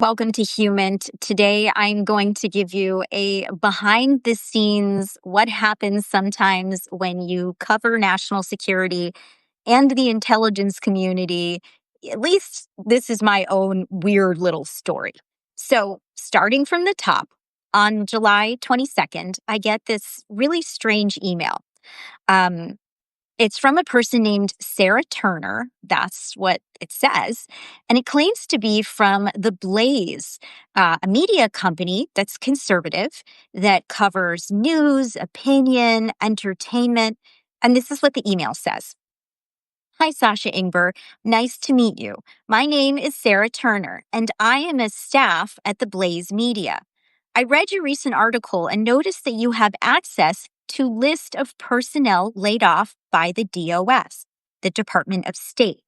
Welcome to Human. Today, I'm going to give you a behind the scenes what happens sometimes when you cover national security and the intelligence community. At least this is my own weird little story. So, starting from the top, on July 22nd, I get this really strange email. Um, it's from a person named Sarah Turner. That's what it says. And it claims to be from The Blaze, a media company that's conservative, that covers news, opinion, entertainment. And this is what the email says. Hi, Sasha Ingber. Nice to meet you. My name is Sarah Turner, and I am a staff at the Blaze Media. I read your recent article and noticed that you have access to list of personnel laid off by the DOS, the Department of State.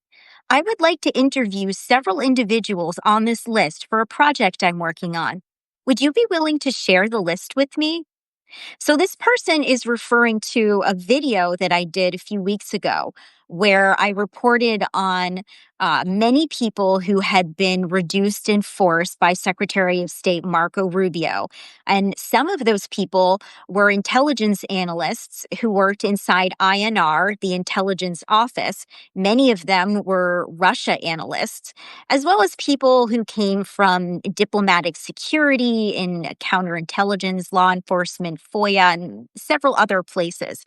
I would like to interview several individuals on this list for a project I'm working on. Would you be willing to share the list with me? So, this person is referring to a video that I did a few weeks ago where I reported on many people who had been reduced in force by Secretary of State Marco Rubio. And some of those people were intelligence analysts who worked inside INR, the intelligence office. Many of them were Russia analysts, as well as people who came from diplomatic security in counterintelligence, law enforcement, FOIA, and several other places.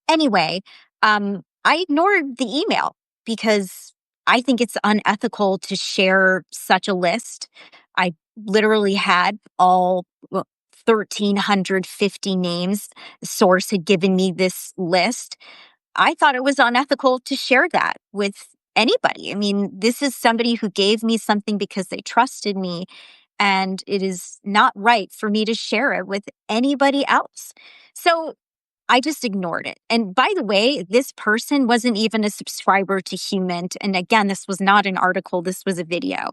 Anyway, I ignored the email because I think it's unethical to share such a list. I literally had all 1,350 names. The source had given me this list. I thought it was unethical to share that with anybody. I mean, this is somebody who gave me something because they trusted me, and it is not right for me to share it with anybody else. So I just ignored it. And by the way, this person wasn't even a subscriber to Human. And again, this was not an article, this was a video.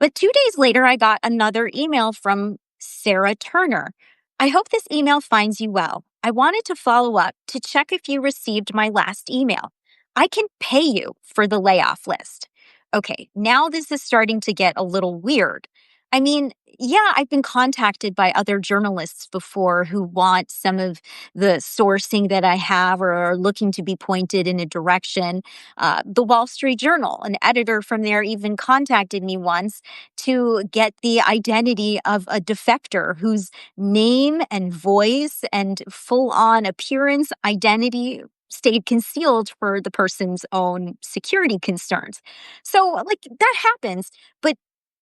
But 2 days later, I got another email from Sarah Turner. I hope this email finds you well. I wanted to follow up to check if you received my last email. I can pay you for the layoff list. Okay, now this is starting to get a little weird. I mean, yeah, I've been contacted by other journalists before who want some of the sourcing that I have or are looking to be pointed in a direction. The Wall Street Journal, an editor from there, even contacted me once to get the identity of a defector whose name and voice and full on appearance, identity stayed concealed for the person's own security concerns. So, like, that happens, but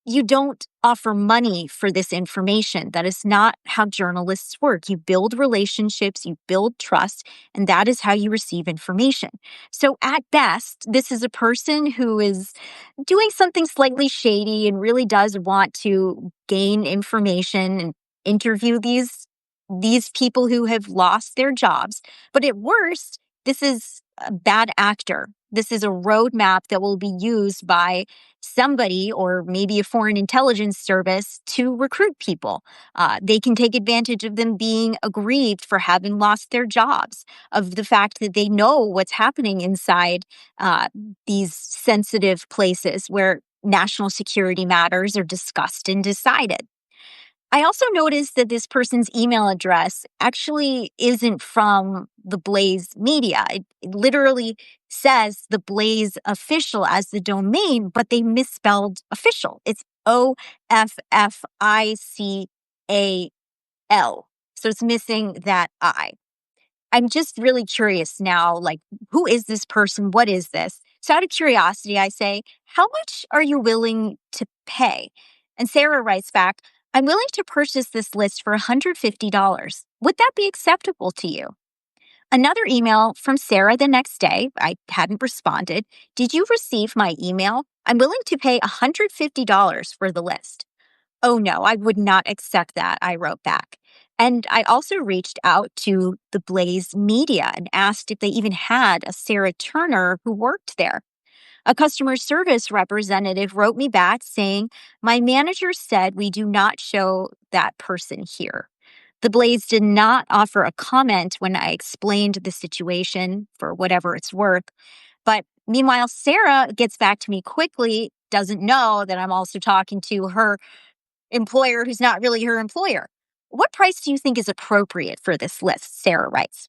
you don't offer money for this information. That is not how journalists work. You build relationships, you build trust, and that is how you receive information. So, at best, this is a person who is doing something slightly shady and really does want to gain information and interview these people who have lost their jobs. But at worst, this is a bad actor. This is a roadmap that will be used by somebody or maybe a foreign intelligence service to recruit people. They can take advantage of them being aggrieved for having lost their jobs, of the fact that they know what's happening inside these sensitive places where national security matters are discussed and decided. I also noticed that this person's email address actually isn't from the Blaze Media. It literally says the Blaze official as the domain, but they misspelled official. It's OFFICAL. So it's missing that I. I'm just really curious now, like, who is this person? What is this? So out of curiosity, I say, how much are you willing to pay? And Sarah writes back, I'm willing to purchase this list for $150. Would that be acceptable to you? Another email from Sarah the next day. I hadn't responded. Did you receive my email? I'm willing to pay $150 for the list. Oh no, I would not accept that, I wrote back. And I also reached out to the Blaze Media and asked if they even had a Sarah Turner who worked there. A customer service representative wrote me back saying, my manager said we do not show that person here. The Blaze did not offer a comment when I explained the situation for whatever it's worth. But meanwhile, Sarah gets back to me quickly, doesn't know that I'm also talking to her employer who's not really her employer. What price do you think is appropriate for this list? Sarah writes.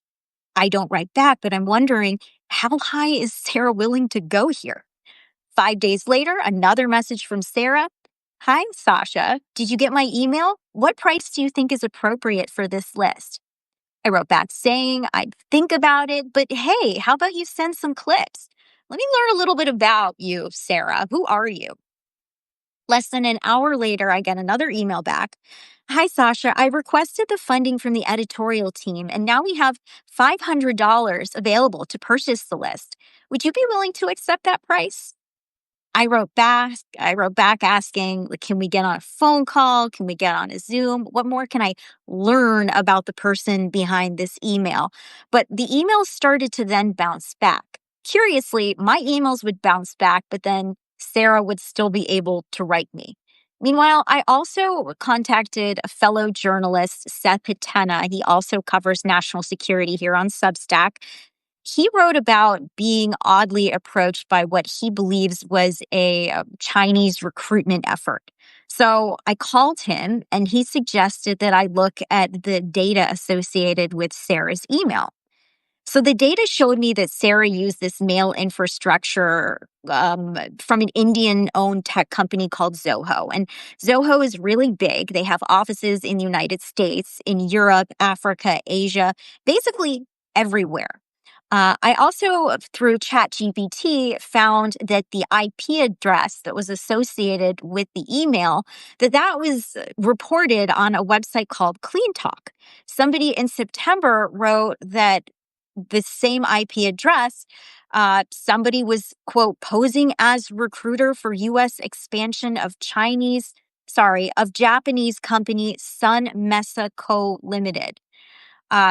I don't write back, but I'm wondering, how high is Sarah willing to go here? 5 days later, another message from Sarah. Hi, Sasha. Did you get my email? What price do you think is appropriate for this list? I wrote back saying I'd think about it, but hey, how about you send some clips? Let me learn a little bit about you, Sarah. Who are you? Less than an hour later, I get another email back. Hi, Sasha. I requested the funding from the editorial team, and now we have $500 available to purchase the list. Would you be willing to accept that price? I wrote back asking, like, can we get on a phone call? Can we get on a Zoom? What more can I learn about the person behind this email? But the emails started to then bounce back. Curiously, my emails would bounce back, but then Sarah would still be able to write me. Meanwhile, I also contacted a fellow journalist, Seth Hatena. He also covers national security here on Substack. He wrote about being oddly approached by what he believes was a Chinese recruitment effort. So I called him and he suggested that I look at the data associated with Sarah's email. So the data showed me that Sarah used this mail infrastructure from an Indian-owned tech company called Zoho. And Zoho is really big. They have offices in the United States, in Europe, Africa, Asia, basically everywhere. I also, through ChatGPT, found that the IP address that was associated with the email, that was reported on a website called Clean Talk. Somebody in September wrote that the same IP address, somebody was, quote, posing as recruiter for U.S. expansion of Japanese company Sun Mesa Co. Limited.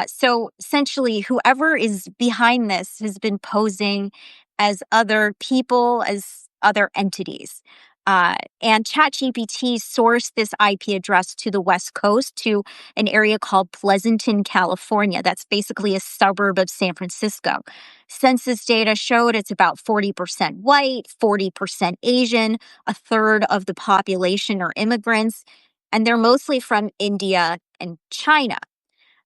So essentially, whoever is behind this has been posing as other people, as other entities. And ChatGPT sourced this IP address to the West Coast, to an area called Pleasanton, California. That's basically a suburb of San Francisco. Census data showed it's about 40% white, 40% Asian, a third of the population are immigrants, and they're mostly from India and China.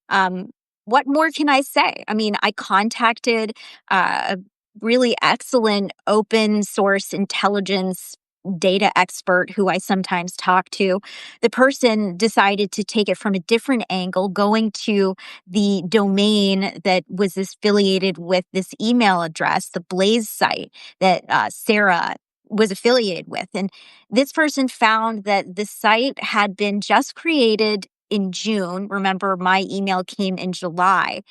Um, what more can I say? I mean, I contacted a really excellent open source intelligence data expert who I sometimes talk to. The person decided to take it from a different angle, going to the domain that was affiliated with this email address, the Blaze site that Sarah was affiliated with. And this person found that the site had been just created in June. Remember, my email came in July.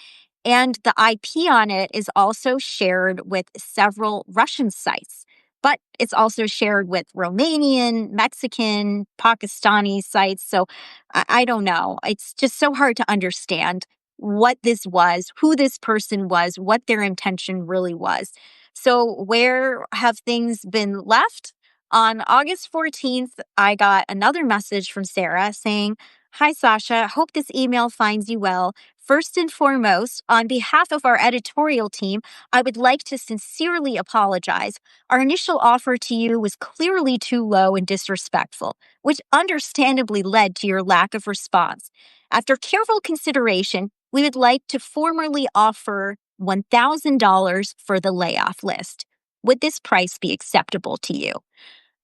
And the IP on it is also shared with several Russian sites, but it's also shared with Romanian, Mexican, Pakistani sites. So I don't know. It's just so hard to understand what this was, who this person was, what their intention really was. So where have things been left? On August 14th, I got another message from Sarah saying, Hi, Sasha. Hope this email finds you well. First and foremost, on behalf of our editorial team, I would like to sincerely apologize. Our initial offer to you was clearly too low and disrespectful, which understandably led to your lack of response. After careful consideration, we would like to formally offer $1,000 for the layoff list. Would this price be acceptable to you?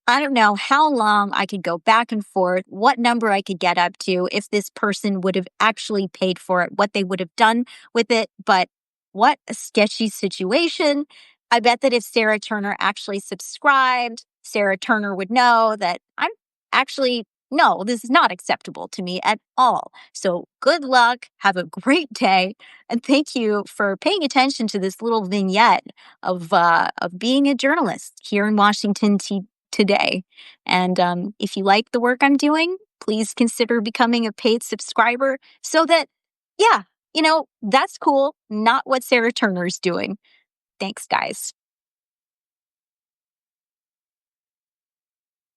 I don't know how long I could go back and forth, what number I could get up to, if this person would have actually paid for it, what they would have done with it. But what a sketchy situation. I bet that if Sarah Turner actually subscribed, Sarah Turner would know that no, this is not acceptable to me at all. So good luck. Have a great day. And thank you for paying attention to this little vignette of being a journalist here in Washington today. And if you like the work I'm doing, please consider becoming a paid subscriber so that, yeah, that's cool. Not what Sarah Turner's doing. Thanks, guys.